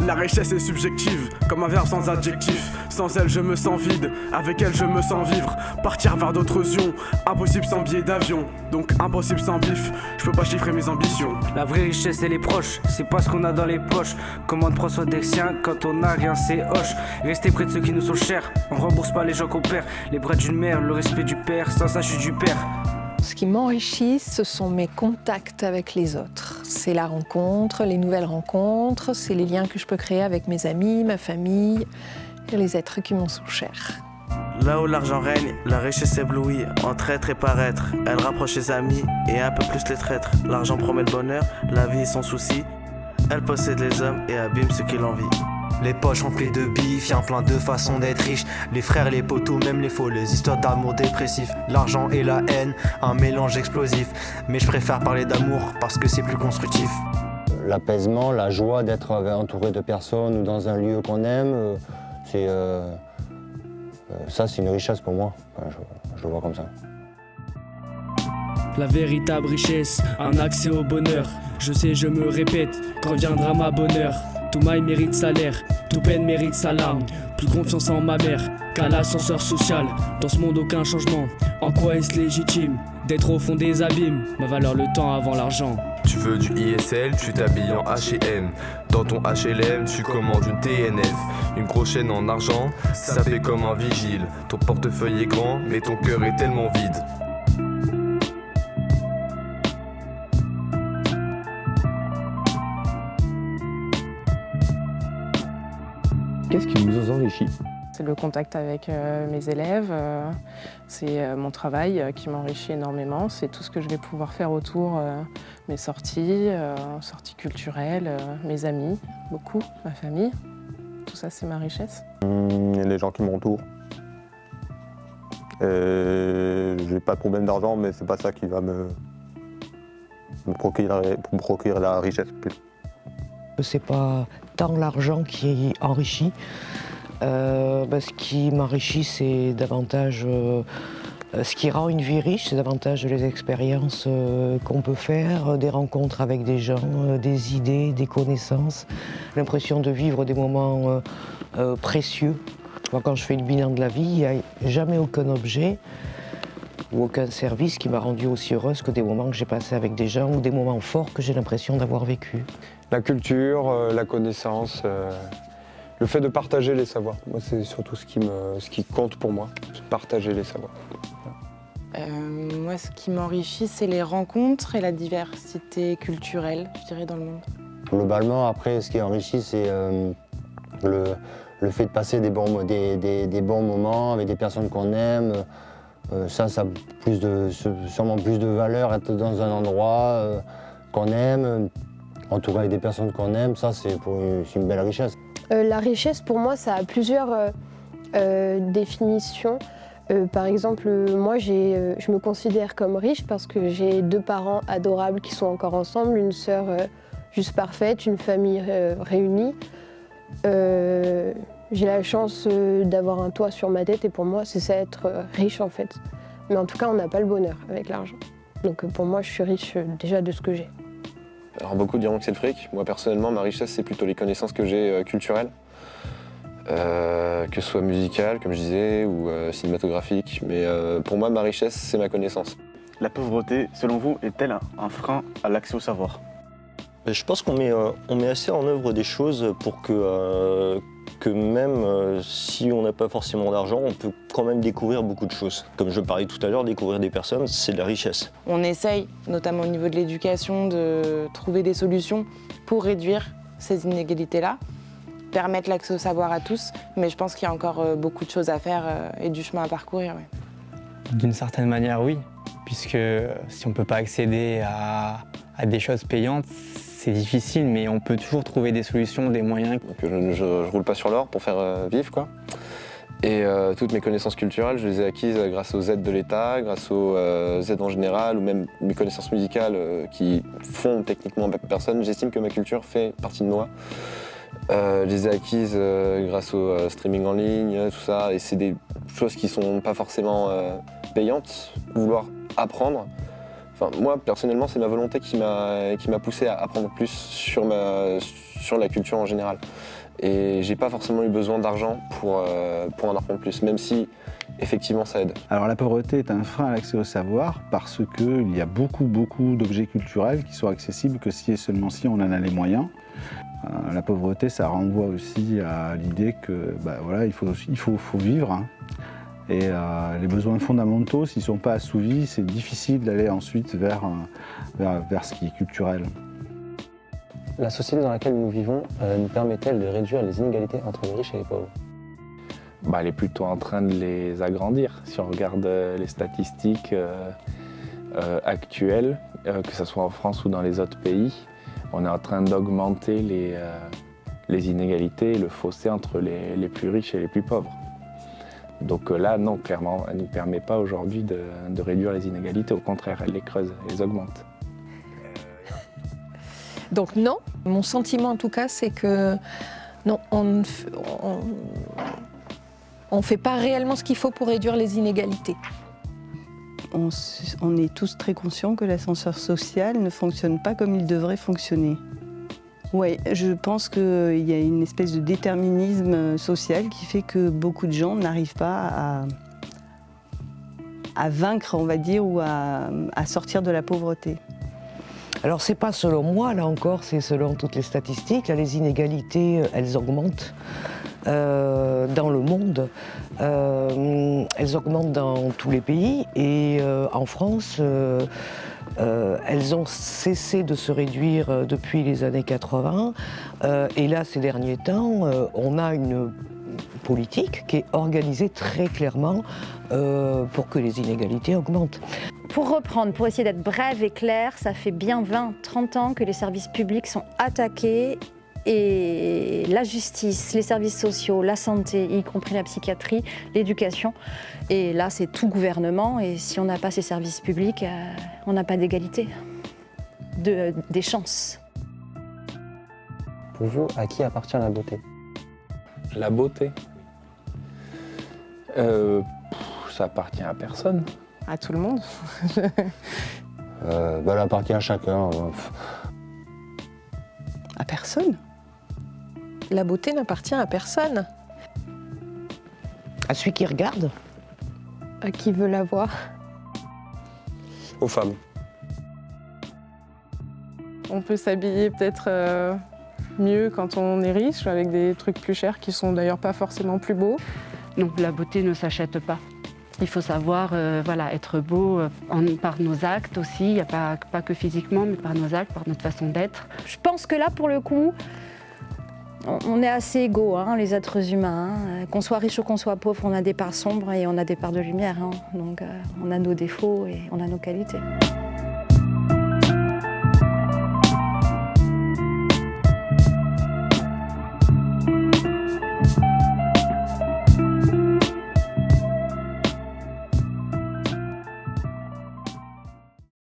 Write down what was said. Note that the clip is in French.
La richesse est subjective, comme un verbe sans adjectif. Sans elle je me sens vide, avec elle je me sens vivre. Partir vers d'autres ions, impossible sans billet d'avion. Donc impossible sans bif, je peux pas chiffrer mes ambitions. La vraie richesse elle est proche, c'est pas ce qu'on a dans les poches. Comment prendre soin des siens quand on a rien c'est hoche. Rester près de ceux qui nous sont chers, on rembourse pas les gens qu'on perd. Les bras d'une mère, le respect du père, sans ça je suis du père. Ce qui m'enrichit, ce sont mes contacts avec les autres. C'est la rencontre, les nouvelles rencontres, c'est les liens que je peux créer avec mes amis, ma famille et les êtres qui m'en sont chers. Là où l'argent règne, la richesse éblouit, entre être et paraître. Elle rapproche les amis et un peu plus les traîtres. L'argent promet le bonheur, la vie sans souci. Elle possède les hommes et abîme ceux qui l'envient. Les poches remplies de bif, y'a plein de façons d'être riche. Les frères, les poteaux, même les faux, les histoires d'amour dépressif. L'argent et la haine, un mélange explosif. Mais je préfère parler d'amour parce que c'est plus constructif. L'apaisement, la joie d'être entouré de personnes ou dans un lieu qu'on aime, ça c'est une richesse pour moi. Enfin, je le vois comme ça. La véritable richesse, un accès au bonheur. Je sais, je me répète, quand viendra ma bonne heure. Tout maille mérite salaire, tout peine mérite sa larme. Plus confiance en ma mère qu'à l'ascenseur social. Dans ce monde aucun changement, en quoi est-ce légitime d'être au fond des abîmes? Ma valeur le temps avant l'argent. Tu veux du ISL, tu t'habilles en H&M. Dans ton HLM, tu commandes une TNF. Une grosse chaîne en argent, ça fait comme un vigile. Ton portefeuille est grand, mais ton cœur est tellement vide. Qu'est-ce qui nous enrichit? C'est le contact avec mes élèves, c'est mon travail qui m'enrichit énormément, c'est tout ce que je vais pouvoir faire autour, mes sorties, sorties culturelles, mes amis, beaucoup, ma famille. Tout ça, c'est ma richesse. Les gens qui m'entourent. J'ai pas de problème d'argent, mais c'est pas ça qui va me procurer la richesse. C'est pas tant l'argent qui enrichit. Ce qui m'enrichit, c'est davantage ce qui rend une vie riche, c'est davantage les expériences qu'on peut faire, des rencontres avec des gens, des idées, des connaissances, l'impression de vivre des moments précieux. Moi, quand je fais le bilan de la vie, il n'y a jamais aucun objet ou aucun service qui m'a rendue aussi heureuse que des moments que j'ai passés avec des gens ou des moments forts que j'ai l'impression d'avoir vécu. La culture, la connaissance, le fait de partager les savoirs. Moi, c'est surtout ce qui compte pour moi, partager les savoirs. Moi, ce qui m'enrichit, c'est les rencontres et la diversité culturelle, je dirais, dans le monde. Globalement, après, ce qui enrichit, c'est le fait de passer des bons moments avec des personnes qu'on aime. Ça a sûrement plus de valeur, être dans un endroit qu'on aime, entouré avec des personnes qu'on aime, ça c'est une belle richesse. La richesse pour moi ça a plusieurs définitions. Par exemple, moi je me considère comme riche parce que j'ai 2 parents adorables qui sont encore ensemble, une sœur juste parfaite, une famille réunie. J'ai la chance d'avoir un toit sur ma tête et pour moi c'est ça être riche en fait. Mais en tout cas on n'a pas le bonheur avec l'argent. Donc pour moi je suis riche déjà de ce que j'ai. Alors beaucoup diront que c'est le fric. Moi personnellement ma richesse c'est plutôt les connaissances que j'ai culturelles. Que ce soit musicale comme je disais ou cinématographique. Mais pour moi ma richesse c'est ma connaissance. La pauvreté selon vous est-elle un frein à l'accès au savoir? Je pense qu'on met assez en œuvre des choses pour que même si on n'a pas forcément d'argent, on peut quand même découvrir beaucoup de choses. Comme je parlais tout à l'heure, découvrir des personnes, c'est de la richesse. On essaye, notamment au niveau de l'éducation, de trouver des solutions pour réduire ces inégalités-là, permettre l'accès au savoir à tous, mais je pense qu'il y a encore beaucoup de choses à faire et du chemin à parcourir. Ouais. D'une certaine manière, oui, puisque si on ne peut pas accéder à des choses payantes, c'est difficile, mais on peut toujours trouver des solutions, des moyens. Donc je roule pas sur l'or pour faire vivre, quoi. Et toutes mes connaissances culturelles, je les ai acquises grâce aux aides de l'État, grâce aux aides en général, ou même mes connaissances musicales qui font techniquement personne. J'estime que ma culture fait partie de moi. Je les ai acquises grâce au streaming en ligne, tout ça, et c'est des choses qui sont pas forcément payantes. Vouloir apprendre. Enfin, moi, personnellement, c'est ma volonté qui m'a poussé à apprendre plus sur la culture en général. Et j'ai pas forcément eu besoin d'argent pour en apprendre plus, même si effectivement ça aide. Alors la pauvreté est un frein à l'accès au savoir parce qu'il y a beaucoup d'objets culturels qui sont accessibles que si et seulement si on en a les moyens. La pauvreté, ça renvoie aussi à l'idée que voilà, il faut vivre. Hein. Et les besoins fondamentaux, s'ils ne sont pas assouvis, c'est difficile d'aller ensuite vers ce qui est culturel. La société dans laquelle nous vivons nous permet-elle de réduire les inégalités entre les riches et les pauvres? Elle est plutôt en train de les agrandir. Si on regarde les statistiques actuelles, que ce soit en France ou dans les autres pays, on est en train d'augmenter les inégalités et le fossé entre les plus riches et les plus pauvres. Donc là, non, clairement, elle ne nous permet pas aujourd'hui de réduire les inégalités. Au contraire, elle les creuse, elle les augmente. Donc non, mon sentiment en tout cas, c'est que non, on ne fait pas réellement ce qu'il faut pour réduire les inégalités. On est tous très conscients que l'ascenseur social ne fonctionne pas comme il devrait fonctionner. Oui, je pense qu'il y a une espèce de déterminisme social qui fait que beaucoup de gens n'arrivent pas à vaincre, on va dire, ou à sortir de la pauvreté. Alors c'est pas selon moi, là encore, c'est selon toutes les statistiques. Là, les inégalités, elles augmentent dans le monde. Elles augmentent dans tous les pays et en France, elles ont cessé de se réduire depuis les années 80. Et là, ces derniers temps, on a une politique qui est organisée très clairement pour que les inégalités augmentent. Pour reprendre, pour essayer d'être brève et claire, ça fait bien 20-30 ans que les services publics sont attaqués et la justice, les services sociaux, la santé, y compris la psychiatrie, l'éducation. Et là, c'est tout gouvernement et si on n'a pas ces services publics, on n'a pas d'égalité, des chances. Pour vous, à qui appartient la beauté? La beauté, ça appartient à personne. À tout le monde. Elle appartient à chacun. À personne. La beauté n'appartient à personne. À celui qui regarde. À qui veut la voir. Aux femmes. On peut s'habiller peut-être mieux quand on est riche, avec des trucs plus chers qui sont d'ailleurs pas forcément plus beaux. Non, la beauté ne s'achète pas. Il faut savoir être beau par nos actes aussi, il n'y a pas que physiquement, mais par nos actes, par notre façon d'être. Je pense que là, pour le coup, on est assez égaux, les êtres humains. Qu'on soit riche ou qu'on soit pauvre, on a des parts sombres et on a des parts de lumière. Donc on a nos défauts et on a nos qualités.